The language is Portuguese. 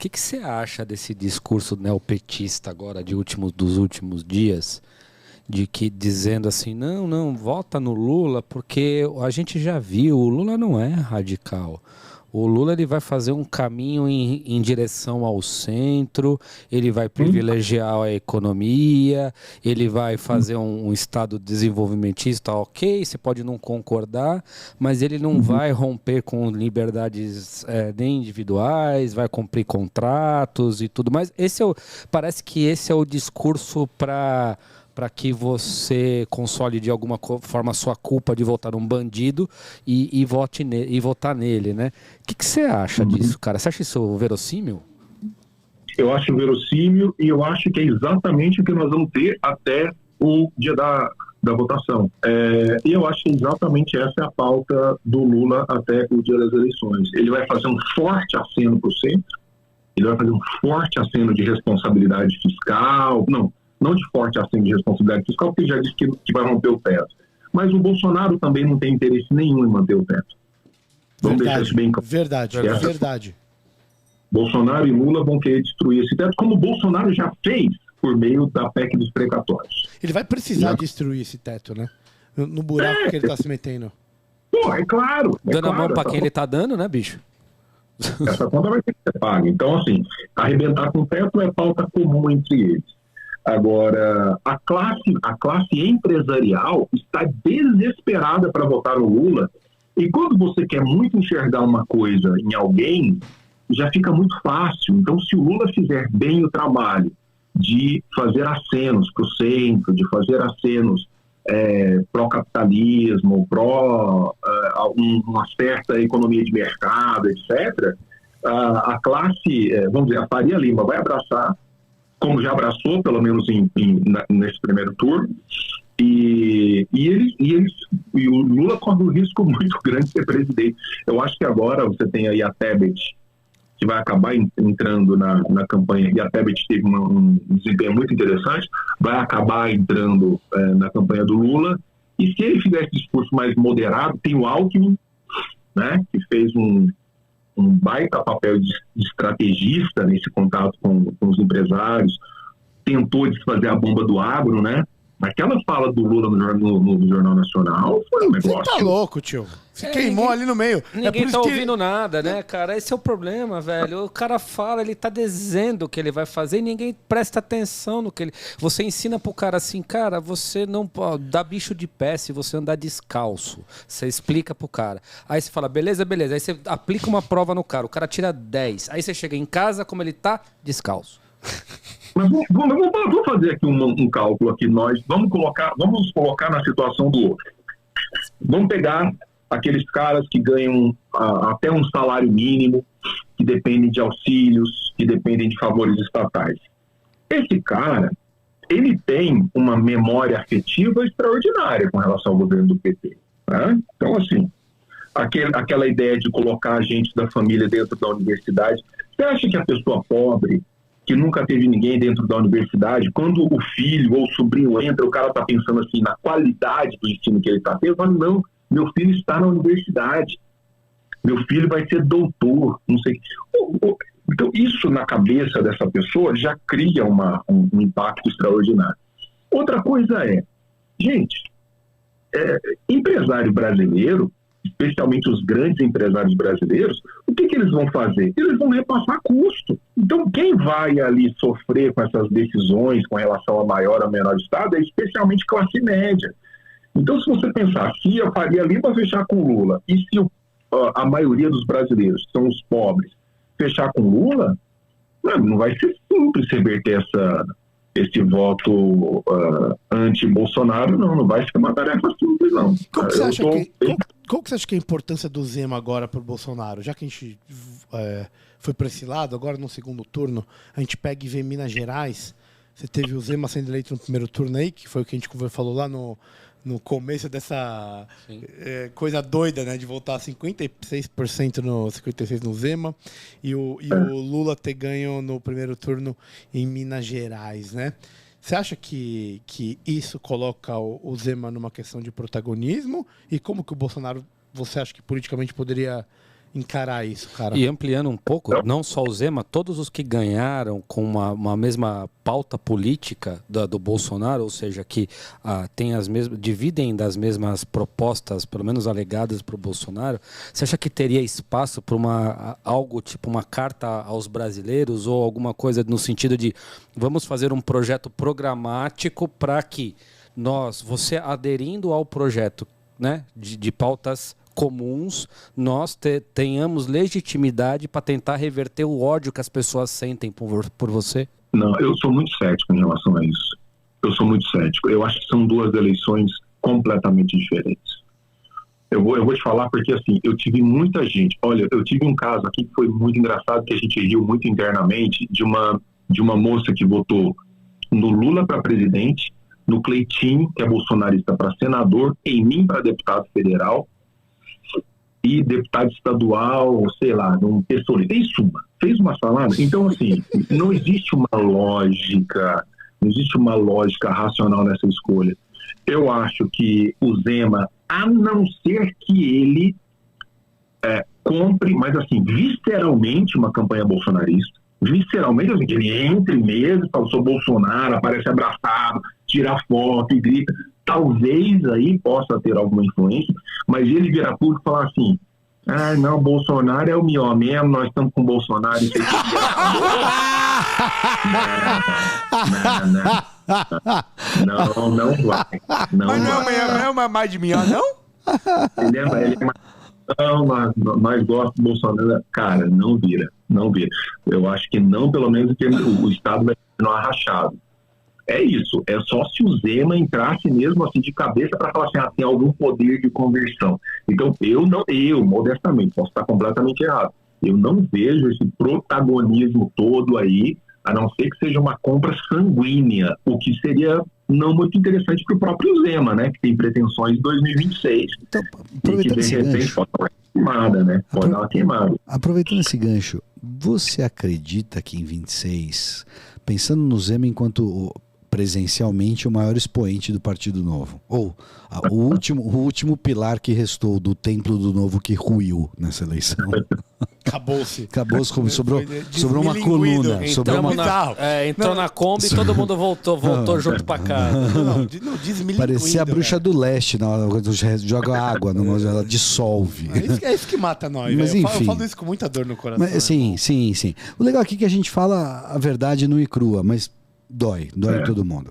que você acha desse discurso neopetista agora dos últimos dias, de que dizendo assim, não, vota no Lula, porque a gente já viu, o Lula não é radical. O Lula ele vai fazer um caminho em direção ao centro, ele vai privilegiar a economia, ele vai fazer um Estado desenvolvimentista, ok, você pode não concordar, mas ele não vai romper com liberdades nem individuais, vai cumprir contratos e tudo mais. Parece que esse é o discurso para que você console de alguma forma a sua culpa de votar num bandido e votar nele, né? O que você acha disso, cara? Você acha isso verossímil? Eu acho verossímil e eu acho que é exatamente o que nós vamos ter até o dia da votação. E eu acho que exatamente essa é a pauta do Lula até o dia das eleições. Ele vai fazer um forte aceno para o centro, ele vai fazer um forte aceno de responsabilidade fiscal, não de forte aceno de responsabilidade fiscal, porque ele já disse que vai romper o teto. Mas o Bolsonaro também não tem interesse nenhum em manter o teto. Vamos deixar isso bem claro. Verdade. Bolsonaro e Lula vão querer destruir esse teto, como o Bolsonaro já fez por meio da PEC dos precatórios. Ele vai precisar destruir esse teto, né? No buraco que ele está se metendo. Pô, é claro. Dando a mão para quem ele está dando, né, bicho? Essa conta vai ter que ser paga. Então, assim, arrebentar com o teto é pauta comum entre eles. Agora, a classe empresarial está desesperada para votar no Lula, e quando você quer muito enxergar uma coisa em alguém, já fica muito fácil. Então, se o Lula fizer bem o trabalho de fazer acenos para o centro, de fazer acenos pró-capitalismo, uma certa economia de mercado, etc., a classe, vamos dizer, a Faria Lima vai abraçar, como já abraçou, pelo menos nesse primeiro turno, e o Lula corre um risco muito grande de ser presidente. Eu acho que agora você tem aí a Tebet, que vai acabar entrando na campanha, e a Tebet teve um desempenho muito interessante, vai acabar entrando na campanha do Lula, e se ele fizer esse discurso mais moderado, tem o Alckmin, né, que fez um baita papel de estrategista nesse contato com os empresários, tentou desfazer a bomba do agro, né? Aquela fala do Lula no Jornal Nacional foi um negócio... Você tá louco, tio. Você queimou ali no meio. Ninguém tá ouvindo nada, né, cara? Esse é o problema, velho. O cara fala, ele tá dizendo o que ele vai fazer e ninguém presta atenção no que ele... Você ensina pro cara assim, cara, você não pode dar bicho de pé se você andar descalço. Você explica pro cara. Aí você fala, beleza. Aí você aplica uma prova no cara, o cara tira 10. Aí você chega em casa, como ele tá, descalço. Mas vamos fazer aqui um cálculo aqui. Vamos colocar na situação do outro. Vamos pegar aqueles caras que ganham até um salário mínimo, que dependem de auxílios, que dependem de favores estatais. Esse cara, ele tem uma memória afetiva extraordinária com relação ao governo do PT. Né? Então, assim, aquela ideia de colocar a gente da família dentro da universidade, você acha que a pessoa pobre, que nunca teve ninguém dentro da universidade, quando o filho ou o sobrinho entra, o cara está pensando assim na qualidade do ensino que ele está tendo, mas não, meu filho está na universidade, meu filho vai ser doutor, não sei. Então, isso na cabeça dessa pessoa já cria um impacto extraordinário. Outra coisa gente, empresário brasileiro, especialmente os grandes empresários brasileiros, o que eles vão fazer? Eles vão repassar custo. Então, quem vai ali sofrer com essas decisões com relação a maior ou menor estado é especialmente classe média. Então, se você pensar, se a Faria Lima fechar com Lula e se a maioria dos brasileiros, que são os pobres, fechar com Lula, não vai ser simples reverter esse voto anti-Bolsonaro, não vai ser uma tarefa simples, não. Qual que você acha que é a importância do Zema agora para o Bolsonaro? Já que a gente foi para esse lado, agora no segundo turno, a gente pega e vê Minas Gerais, você teve o Zema sendo eleito no primeiro turno aí, que foi o que a gente falou lá no começo dessa coisa doida, né, de voltar 56% no 56% no Zema e o Lula ter ganho no primeiro turno em Minas Gerais, né? Você acha que isso coloca o Zema numa questão de protagonismo? E como que o Bolsonaro, você acha que politicamente poderia encarar isso, cara? E ampliando um pouco, não só o Zema, todos os que ganharam com uma mesma pauta política do Bolsonaro, ou seja, que tem dividem das mesmas propostas, pelo menos alegadas para o Bolsonaro, você acha que teria espaço para algo tipo uma carta aos brasileiros ou alguma coisa no sentido de vamos fazer um projeto programático para que você aderindo ao projeto, né, de pautas comuns, nós tenhamos legitimidade para tentar reverter o ódio que as pessoas sentem por você? Não, eu sou muito cético em relação a isso. Eu sou muito cético. Eu acho que são duas eleições completamente diferentes. Eu vou te falar porque, assim, eu tive muita gente... Olha, eu tive um caso aqui que foi muito engraçado, que a gente riu muito internamente, de uma moça que votou no Lula para presidente, no Cleitinho, que é bolsonarista, para senador, em mim para deputado federal, e deputado estadual, sei lá, num pessoal, fez uma salada. Então, assim, não existe uma lógica racional nessa escolha. Eu acho que o Zema, a não ser que ele compre, mas assim, visceralmente uma campanha bolsonarista, visceralmente, assim, que ele entre mesmo, fala, sou Bolsonaro, aparece abraçado, tira foto e grita, talvez aí possa ter alguma influência, mas ele virar público e falar assim, não, Bolsonaro é o melhor mesmo, nós estamos com o Bolsonaro, isso aqui não vai. Mas não é mais de melhor, não? Ele é mais... Não, nós gostamos do Bolsonaro. Cara, não vira. Eu acho que não, pelo menos que o Estado vai continuar rachado. É isso, é só se o Zema entrasse mesmo assim de cabeça para falar assim, tem algum poder de conversão. Então, eu, modestamente, posso estar completamente errado. Eu não vejo esse protagonismo todo aí, a não ser que seja uma compra sanguínea, o que seria não muito interessante para o próprio Zema, né? Que tem pretensões de 2026. Então, aproveitando esse gancho, pode dar uma queimada, né? Pode dar uma queimada. Aproveitando esse gancho, você acredita que em 26, pensando no Zema enquanto presencialmente o maior expoente do Partido Novo, ou o último pilar que restou do templo do Novo que ruiu nessa eleição. Acabou-se. Sobrou uma coluna. Entrou na Kombi e todo mundo voltou junto pra casa. Parecia a bruxa do leste na hora quando joga água, ela dissolve. É isso que mata nós. Mas, enfim, eu falo isso com muita dor no coração. Mas, sim. O legal aqui é que a gente fala a verdade nua e crua, mas dói em todo mundo.